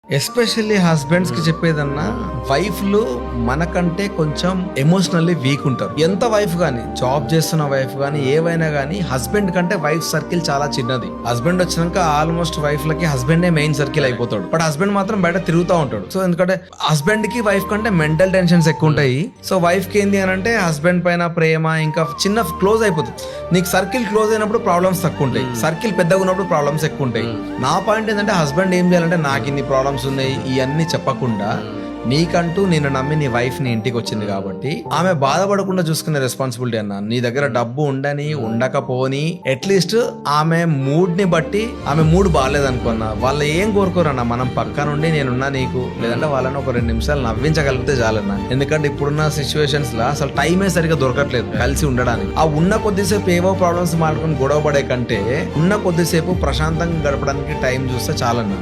Especially husbands కి చెప్పేదన్నా, వైఫ్లు మనకంటే కొంచెం ఎమోషనల్లీ వీక్ ఉంటారు. ఎంత వైఫ్ గానీ, జాబ్ చేస్తున్న వైఫ్ గానీ, ఏవైనా గానీ హస్బెండ్ కంటే వైఫ్ సర్కిల్ చాలా చిన్నది. హస్బెండ్ వచ్చినాక ఆల్మోస్ట్ వైఫ్ లకి హస్బెండే మెయిన్ సర్కిల్ అయిపోతాడు. బట్ హస్బెండ్ మాత్రం బయట తిరుగుతూ ఉంటాడు. సో ఎందుకంటే హస్బెండ్ కి వైఫ్ కంటే మెంటల్ టెన్షన్స్ ఎక్కువ ఉంటాయి. సో వైఫ్ కి ఏంది అని అంటే హస్బెండ్ పైన ప్రేమ ఇంకా చిన్న క్లోజ్ అయిపోతుంది. నీకు సర్కిల్ క్లోజ్ అయినప్పుడు ప్రాబ్లమ్స్ తక్కువ ఉంటాయి, సర్కిల్ పెద్దగా ఉన్నప్పుడు ప్రాబ్లమ్స్ ఎక్కువ ఉంటాయి. నా పాయింట్ ఏంటంటే హస్బెండ్ ఏం చేయాలంటే, నాకు ఇన్ని ప్రాబ్లమ్స్ ఉన్నాయి ఇవన్నీ చెప్పకుండా, నీకంటూ నేను నమ్మి నీ వైఫ్ ని ఇంటికి వచ్చింది కాబట్టి ఆమె బాధపడకుండా చూసుకునే రెస్పాన్సిబిలిటీ అన్న. నీ దగ్గర డబ్బు ఉండని ఉండకపోని అట్లీస్ట్ ఆమె మూడ్ ని బట్టి, ఆమె మూడ్ బాగాలేదనుకున్నా వాళ్ళు ఏం కోరుకోరన్నా, మనం పక్క నుండి నేనున్నా నీకు, లేదంటే వాళ్ళని ఒక 2 నిమిషాలు నవ్వించగలిగితే చాలన్నా. ఎందుకంటే ఇప్పుడున్న సిచ్యువేషన్స్ లో అసలు టైమే సరిగా దొరకట్లేదు కలిసి ఉండడానికి. ఆ ఉన్న కొద్దిసేపు ఏవో ప్రాబ్లమ్స్ మాట్లాడుకుని గొడవ పడే కంటే ఉన్న కొద్దిసేపు ప్రశాంతంగా గడపడానికి టైం చూస్తే చాలన్నా.